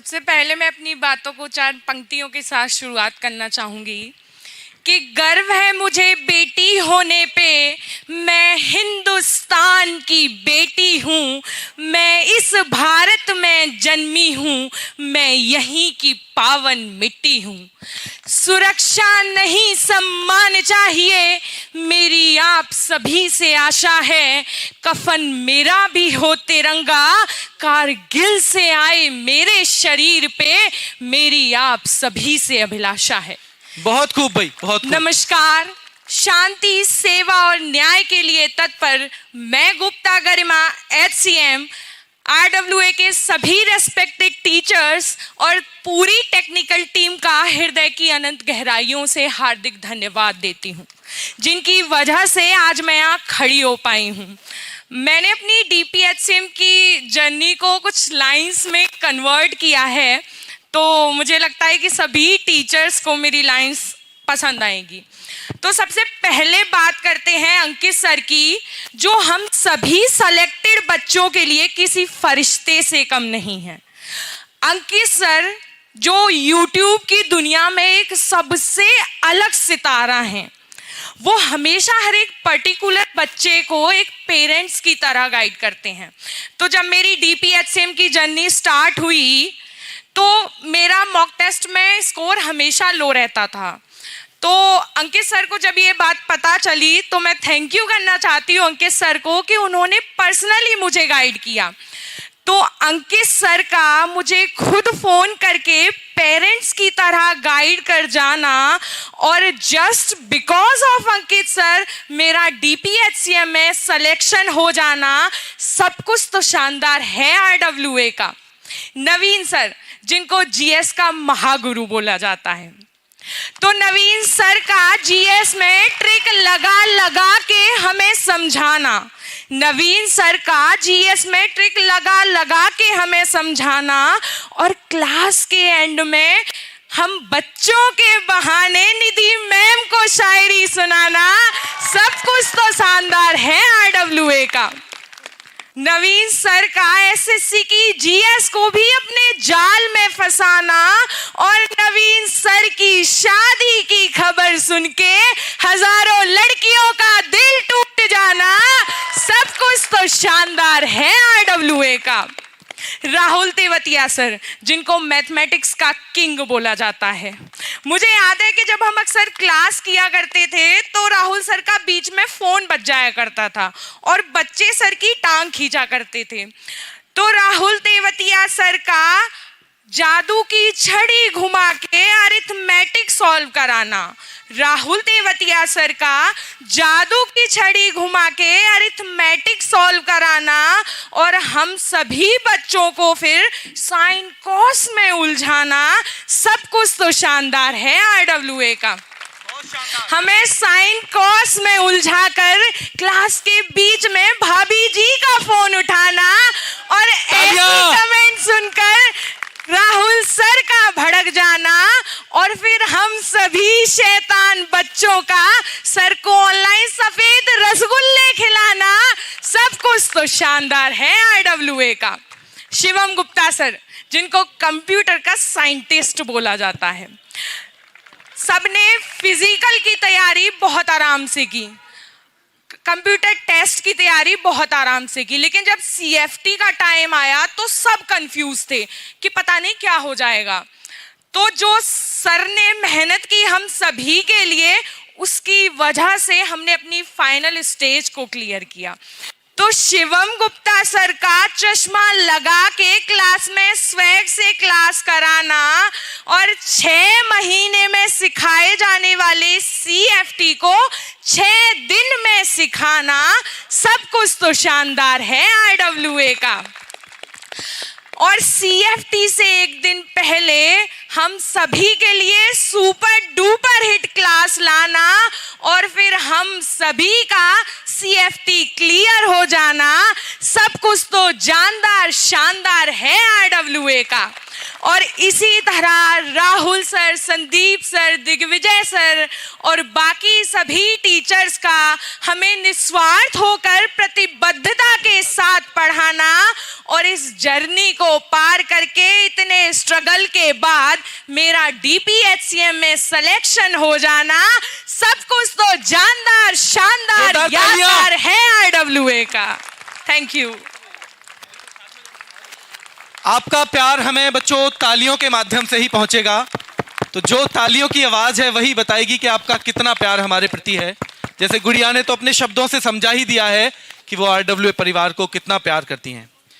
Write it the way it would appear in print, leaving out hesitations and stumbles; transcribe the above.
सबसे पहले मैं अपनी बातों को 4 पंक्तियों के साथ शुरुआत करना चाहूँगी कि गर्व है मुझे बेटी होने पे, मैं हिंदुस्तान की बेटी हूँ, मैं इस भारत में जन्मी हूँ, मैं यहीं की पावन मिट्टी हूँ। सुरक्षा नहीं सम्मान चाहिए, मेरी आप सभी से आशा है, कफन मेरा भी हो तिरंगा, कारगिल से आए मेरे शरीर पे, मेरी आप सभी से अभिलाषा है। बहुत खूब भाई, बहुत खूब। नमस्कार। शांति, सेवा और न्याय के लिए तत्पर मैं गुप्ता गरिमा HCM RWA के सभी रेस्पेक्टेड टीचर्स और पूरी टेक्निकल टीम का हृदय की अनंत गहराइयों से हार्दिक धन्यवाद देती हूँ, जिनकी वजह से आज मैं यहाँ खड़ी हो पाई हूँ। मैंने अपनी DPHCM की जर्नी को कुछ लाइंस में कन्वर्ट किया है, तो मुझे लगता है कि सभी टीचर्स को मेरी लाइंस पसंद आएगी। तो सबसे पहले बात करते हैं अंकित सर की, जो हम सभी सेलेक्टेड बच्चों के लिए किसी फरिश्ते से कम नहीं हैं। अंकित सर जो YouTube की दुनिया में एक सबसे अलग सितारा हैं, वो हमेशा हर एक पर्टिकुलर बच्चे को एक पेरेंट्स की तरह गाइड करते हैं। तो जब मेरी DPHCM की जर्नी स्टार्ट हुई तो मेरा मॉक टेस्ट में स्कोर हमेशा लो रहता था। तो अंकित सर को जब ये बात पता चली तो मैं थैंक यू करना चाहती हूँ अंकित सर को कि उन्होंने पर्सनली मुझे गाइड किया। तो अंकित सर का मुझे खुद फ़ोन करके पेरेंट्स की तरह गाइड कर जाना और just because of Ankit sir मेरा DPHCM में सिलेक्शन हो जाना, सब कुछ तो शानदार है RWA का। नवीन सर, जिनको GS का महागुरु बोला जाता है, तो नवीन सर का GS में ट्रिक लगा लगा के हमें समझाना, नवीन सर का GS में ट्रिक लगा लगा के हमें समझाना और क्लास के एंड में हम बच्चों के बहाने निधि मैम को शायरी सुनाना, सब कुछ तो शानदार है RWA का। नवीन सर का SSC की GS को भी अपने जाल में फंसाना और नवीन सर की शादी की खबर सुन के हजारों लड़कियों का दिल टूट जाना, सब कुछ तो शानदार है RWA का। राहुल तेवतिया सर, जिनको मैथमेटिक्स का किंग बोला जाता है, मुझे याद है कि जब हम अक्सर क्लास किया करते थे तो राहुल सर का बीच में फोन बज जाया करता था और बच्चे सर की टांग खींचा करते थे। तो राहुल तेवतिया सर का जादू की छड़ी घुमा के अरिथमेटिक सॉल्व कराना, राहुल तेवतिया सर का जादू की छड़ी घुमा के अरिथमेटिक सॉल्व कराना और हम सभी बच्चों को फिर साइन कॉस में उलझाना, सब कुछ तो शानदार है RWA का। हमें साइन कॉस में उलझाकर क्लास के बीच में भाभी जी का फोन उठाना और ऐसी कमेंट सुनकर राहुल सर का भड़क जाना और फिर हम सभी शैतान बच्चों का सर को ऑनलाइन सफेद रसगुल्ले खिलाना, सब कुछ तो शानदार है RWA का। शिवम गुप्ता सर, जिनको कंप्यूटर का साइंटिस्ट बोला जाता है, सबने फिजिकल की तैयारी बहुत आराम से की, कंप्यूटर टेस्ट की तैयारी बहुत आराम से की, लेकिन जब CFT का टाइम आया तो सब कंफ्यूज थे कि पता नहीं क्या हो जाएगा। तो जो सर ने मेहनत की हम सभी के लिए, उसकी वजह से हमने अपनी फाइनल स्टेज को क्लियर किया। तो शिवम गुप्ता सर का चश्मा लगा के क्लास में स्वैग से क्लास कराना और 6 महीने में सिखाए जाने वाले CFT को 6 दिन में सिखाना, सब कुछ तो शानदार है RWA का। और CFT से एक दिन पहले हम सभी के लिए सुपर डुपर हिट क्लास लाना और फिर हम सभी का CFT क्लियर हो जाना, सब कुछ तो जानदार शानदार है RWA का। और इसी तरह Rahul sir, Sandeep sir, Digvijay sir और बाकी सभी टीचर्स का हमें निस्वार्थ होकर प्रतिबद्धता के साथ पढ़ाना और इस जर्नी को पार करके इतने स्ट्रगल के बाद मेरा DPHCM में सिलेक्शन हो जाना, सब कुछ तो जानदार, शानदार, यादगार है RWA का। Thank you. आपका प्यार हमें बच्चों तालियों के माध्यम से ही पहुंचेगा, तो जो तालियों की आवाज है वही बताएगी कि आपका कितना प्यार हमारे प्रति है। जैसे गुड़िया ने तो अपने शब्दों से समझा ही दिया है कि वो RWA परिवार को कितना प्यार करती हैं।